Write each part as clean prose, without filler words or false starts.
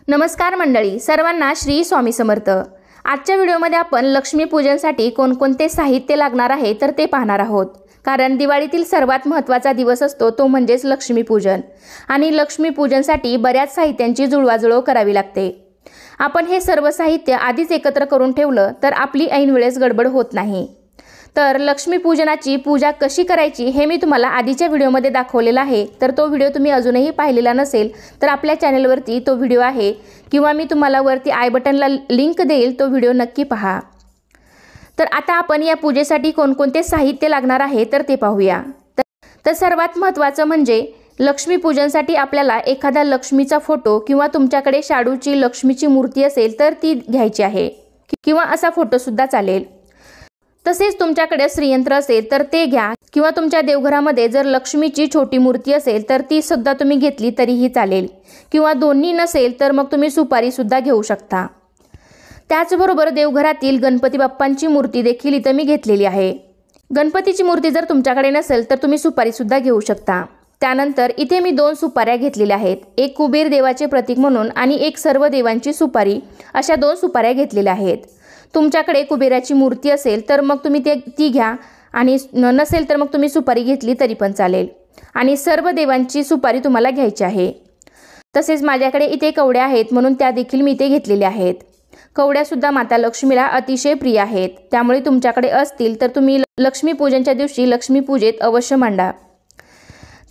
नमस्कार मंडळी, सर्वांना श्री स्वामी समर्थ। आजच्या व्हिडिओमध्ये आपण लक्ष्मी पूजनासाठी कोणकोणते साहित्य लागणार आहे तर ते पाहणार आहोत। कारण दिवाळीतील सर्वात महत्त्वाचा दिवस असतो तो म्हणजेच लक्ष्मी पूजन आणि लक्ष्मी पूजनासाठी बऱ्याच साहित्यांची जुळवाजुळव करावी लागते। आपण हे सर्व साहित्य आधीच एकत्र करून ठेवलं तर आपली ऐन वेळेस गडबड होत नाही। तर लक्ष्मी पूजनाची पूजा कशी करायची हे मी तुम्हाला आधीच्या व्हिडिओमध्ये दाखवलेला आहे। तर तो व्हिडिओ तुम्ही अजूनही पाहिलेला नसेल तर आपल्या चॅनलवरती तो व्हिडिओ आहे किंवा मी तुम्हाला वरती आय बटनला लिंक देईल, तो व्हिडिओ नक्की पहा। तर आता आपण या पूजेसाठी कोणकोणते साहित्य लागणार आहे तर ते पाहूया। तर सर्वात महत्त्वाचं म्हणजे लक्ष्मी पूजनासाठी आपल्याला एखादा लक्ष्मीचा फोटो किंवा तुमच्याकडे शाडूची लक्ष्मीची मूर्ती असेल तर ती घ्यायची आहे किंवा असा फोटो सुद्धा चालेल। तसेच तुमच्याकडे श्रीयंत्र असेल तर ते घ्या किंवा तुमच्या देवघरामध्ये जर लक्ष्मीची छोटी मूर्ती असेल तर ती सुद्धा तुम्ही घेतली तरीही चालेल किंवा दोन्ही नसेल तर मग तुम्ही सुपारी सुद्धा घेऊ शकता। त्याचबरोबर देवघरातील गणपती बाप्पांची मूर्ती देखील इथं मी घेतलेली आहे। गणपतीची मूर्ती जर तुमच्याकडे नसेल तर तुम्ही सुपारी सुद्धा घेऊ शकता। त्यानंतर इथे मी 2 सुपाऱ्या घेतलेल्या आहेत, एक कुबेर देवाचे प्रतीक म्हणून आणि एक सर्व देवांची सुपारी, अशा 2 सुपाऱ्या घेतलेल्या आहेत। तुमच्याकडे कुबेराची मूर्ती असेल तर मग तुम्ही ती घ्या आणि नसेल तर मग तुम्ही सुपारी घेतली तरी पण चालेल आणि सर्व देवांची सुपारी तुम्हाला घ्यायची आहे। तसेच माझ्याकडे इथे कवड्या आहेत म्हणून त्या देखील मी इथे घेतलेल्या आहेत। कवड्या सुद्धा माता लक्ष्मीला अतिशय प्रिय आहेत, त्यामुळे तुमच्याकडे असतील तर तुम्ही लक्ष्मी पूजनच्या दिवशी लक्ष्मी पूजेत अवश्य मांडा।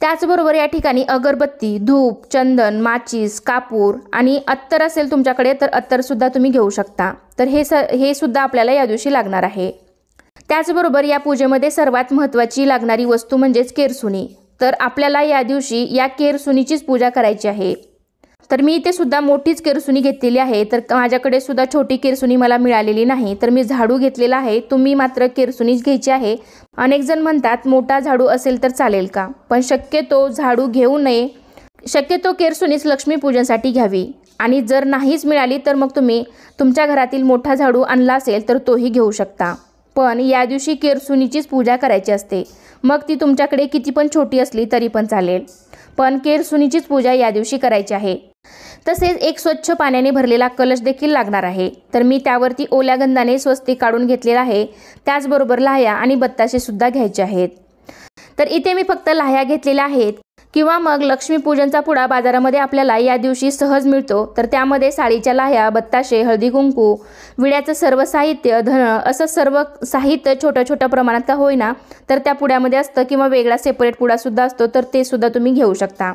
त्याचबरोबर या ठिकाणी अगरबत्ती, धूप, चंदन, माचीस, कापूर आणि अत्तर असेल तुमच्याकडे तर अत्तर सुद्धा तुम्ही घेऊ शकता। तर हे सुद्धा आपल्याला या दिवशी लागणार आहे। त्याचबरोबर या पूजेमध्ये सर्वात महत्त्वाची लागणारी वस्तू म्हणजेच केरसुणी। तर आपल्याला या दिवशी या केरसुणीचीच पूजा करायची आहे। तर मी इथे सुद्धा मोठीच केरसुणी घेतलेली आहे, तर माझ्याकडे सुद्धा छोटी केरसुणी मला मिळालेली नाही, तर मी झाडू घेतलेला आहे। तुम्ही मात्र केरसुणीच घ्यायची आहे। अनेक जण म्हणतात मोठा झाडू असेल तर चालेल का, पण शक्यतो झाडू घेऊ नये, शक्यतो केरसुणीच लक्ष्मी पूजनासाठी घ्यावी आणि जर नाहीच मिळाली तर मग तुम्ही तुमच्या घरातील मोठा झाडू आणला असेल तर तोही घेऊ शकता। पण या दिवशी केरसुणीचीच पूजा करायची असते, मग ती तुमच्याकडे किती पण छोटी असली तरी पण चालेल, पण केरसुणीचीच पूजा या दिवशी करायची आहे। तसेच एक स्वच्छ पाण्याने भरलेला कलश देखील लागणार आहे, तर मी त्यावरती ओल्या गंधाने स्वस्तिक काढून घेतलेला आहे। त्याचबरोबर लाह्या आणि बत्ताशे सुद्धा घ्यायचे आहेत। तर इथे मी फक्त लाह्या घेतलेल्या आहेत किंवा मग लक्ष्मी पूजनचा पुडा बाजारामध्ये आपल्याला या दिवशी सहज मिळतो, तर त्यामध्ये साडीच्या लाह्या, बत्ताशे, हळदी कुंकू, विड्याचं सर्व साहित्य, धन असं सर्व साहित्य छोट्या प्रमाणात का होईना तर त्या पुड्यामध्ये असतं किंवा वेगळा सेपरेट पुडा सुद्धा असतो, तर ते सुद्धा तुम्ही घेऊ शकता।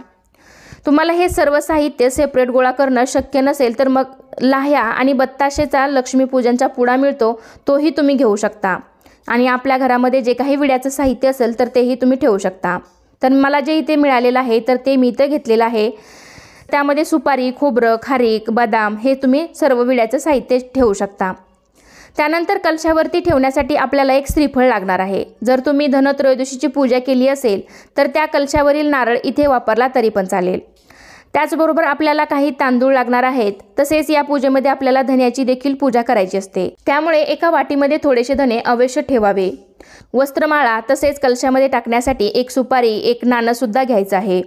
तुम्हाला हे सर्व साहित्य सेपरेट गोळा करणं शक्य नसेल तर मग लाह्या आणि बत्ताशेचा लक्ष्मी पूजनचा पुडा मिळतो, तोही तुम्ही घेऊ शकता आणि आपल्या घरामध्ये जे काही विड्याचं साहित्य असेल तर तेही तुम्ही ठेवू शकता। तर मला जे इथे मिळालेलं आहे तर ते मी इथे घेतलेलं आहे। त्यामध्ये सुपारी, खोबरं, खारीक, बदाम हे तुम्ही सर्व विड्याचं साहित्य ठेवू शकता। त्यानंतर कलशावरती ठेवण्यासाठी आपल्याला एक श्रीफळ लागणार आहे। जर तुम्ही धनत्रयोदशीची पूजा केली असेल तर त्या कलशावरील नारळ इथे वापरला तरी पण चालेल। त्याचबरोबर आपल्याला काही तांदूळ लागणार आहेत। तसेच या पूजेमध्ये आपल्याला धन्याची देखील पूजा करायची असते, त्यामुळे एका वाटीमध्ये थोडेसे धने अवश्य ठेवावे। वस्त्रमाळा तसेच कलशामध्ये टाकण्यासाठी एक सुपारी, एक नाणं सुद्धा घ्यायचं आहे।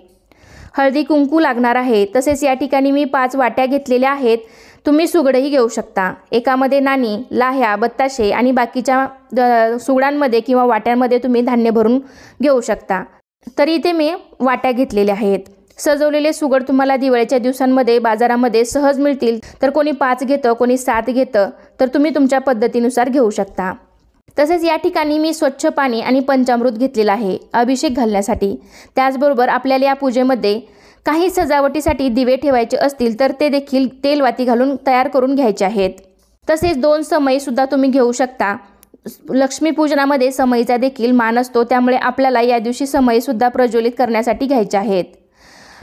हळदी कुंकू लागणार आहे। तसेच या ठिकाणी मी 5 वाट्या घेतलेल्या आहेत, तुम्ही सुगडही घेऊ शकता। एकामध्ये नाणी, लाह्या, बत्ताशे आणि बाकीच्या सुगडांमध्ये किंवा वाट्यांमध्ये तुम्ही धान्य भरून घेऊ शकता। तरी इथे मी वाट्या घेतलेल्या आहेत। सजवलेले सुगड तुम्हाला दिवाळीच्या दिवसांमध्ये बाजारामध्ये सहज मिळतील, तर कोणी 5 घेतं, कोणी 7 घेतं, तर तुम्ही तुमच्या पद्धतीनुसार घेऊ शकता। तसेच या ठिकाणी मी स्वच्छ पाणी आणि पंचामृत घेतलेलं आहे अभिषेक घालण्यासाठी। त्याचबरोबर आपल्याला या पूजेमध्ये काही सजावटीसाठी दिवे ठेवायचे असतील तर ते देखील तेलवाती घालून तयार करून घ्यायचे आहेत। तसेच 2 समई सुद्धा तुम्ही घेऊ शकता। लक्ष्मी पूजनामध्ये समईचा देखील मान असतो, त्यामुळे आपल्याला या दिवशी समई सुद्धा प्रज्वलित करण्यासाठी घ्यायचे आहेत।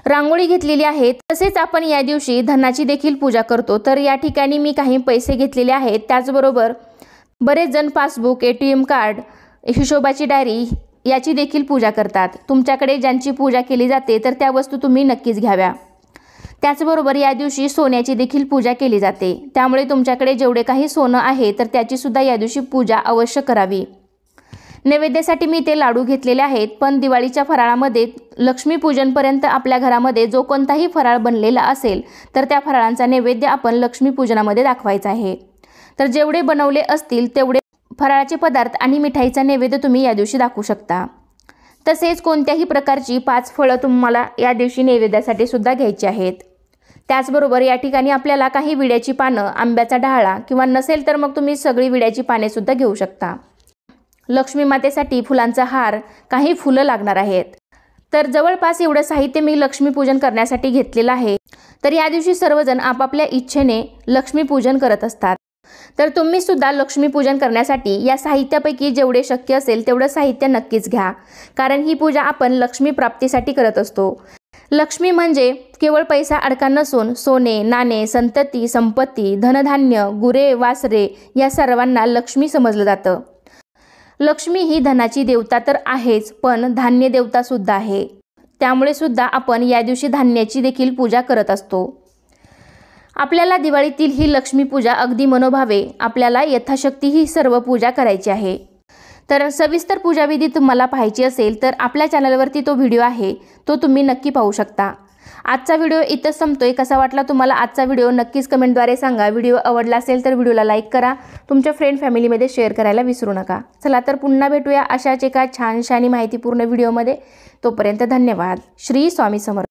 रांगोळी घेतलेली आहे। तसेच आपण या दिवशी धनाची देखील पूजा करतो, तर या ठिकाणी मी काही पैसे घेतलेले आहेत। त्याचबरोबर बरेच जण पासबुक, ATM कार्ड, हिशोबाची डायरी याची देखील पूजा करतात। तुमच्याकडे ज्यांची पूजा केली जाते तर त्या वस्तू तुम्ही नक्कीच घ्याव्या। त्याचबरोबर या दिवशी सोन्याची देखील पूजा केली जाते, त्यामुळे तुमच्याकडे जेवढे काही सोनं आहे तर त्याची सुद्धा या दिवशी पूजा अवश्य करावी। नैवेद्यासाठी मी ते लाडू घेतलेले आहेत, पण दिवाळीच्या फराळामध्ये लक्ष्मीपूजनपर्यंत आपल्या घरामध्ये जो कोणताही फराळ बनलेला असेल तर त्या फराळांचा नैवेद्य आपण लक्ष्मीपूजनामध्ये दाखवायचा आहे। तर जेवढे बनवले असतील तेवढे फराळाचे पदार्थ आणि मिठाईचा नैवेद्य तुम्ही या दिवशी दाखवू शकता। तसेच कोणत्याही प्रकारची 5 फळं तुम्हाला या दिवशी नैवेद्यासाठी सुद्धा घ्यायची आहेत। त्याचबरोबर या ठिकाणी आपल्याला काही विड्याची पानं, आंब्याचा डहाळा किंवा नसेल तर मग तुम्ही सगळी विड्याची पाने सुद्धा घेऊ शकता। लक्ष्मी मातेसाठी फुलांचा हार, काही फुलं लागणार आहेत। तर जवळपास एवढं साहित्य मी लक्ष्मीपूजन करण्यासाठी घेतलेलं आहे। तर या दिवशी सर्वजण आपापल्या इच्छेने लक्ष्मीपूजन करत असतात। तर तुम्ही सुद्धा लक्ष्मीपूजन करण्यासाठी या साहित्यापैकी जेवढे शक्य असेल तेवढं साहित्य नक्कीच घ्या, कारण ही पूजा आपण लक्ष्मी प्राप्तीसाठी करत असतो। लक्ष्मी म्हणजे केवळ पैसा अडका नसून सोने, नाणे, संतती, संपत्ती, धनधान्य, गुरे, वासरे या सर्वांना लक्ष्मी समजलं जातं। लक्ष्मी ही धनाची देवता तर आहेच, पण धान्य देवता सुद्धा आहे। त्यामुळे सुद्धा आपण या दिवशी धान्याची देखील पूजा करत असतो। आपल्याला दिवाळीतील ही लक्ष्मी पूजा अगदी मनोभावे आपल्याला यथाशक्ती ही सर्व पूजा करायची आहे। तर सविस्तर पूजाविधी तुम्हाला पाहायची असेल तर आपल्या चॅनलवरती तो व्हिडिओ आहे, तो तुम्ही नक्की पाहू शकता। आजचा व्हिडिओ इथंच संपतोय। कसा वाटला तुम्हाला आजचा व्हिडिओ नक्कीच कमेंटद्वारे सांगा। व्हिडिओ आवडला असेल तर व्हिडिओला लाईक करा, तुमच्या फ्रेंड फॅमिलीमध्ये शेअर करायला विसरू नका। चला तर पुन्हा भेटूया अशाच एका छानशा आणि माहितीपूर्ण व्हिडिओमध्ये। तोपर्यंत धन्यवाद। श्री स्वामी समर्थ।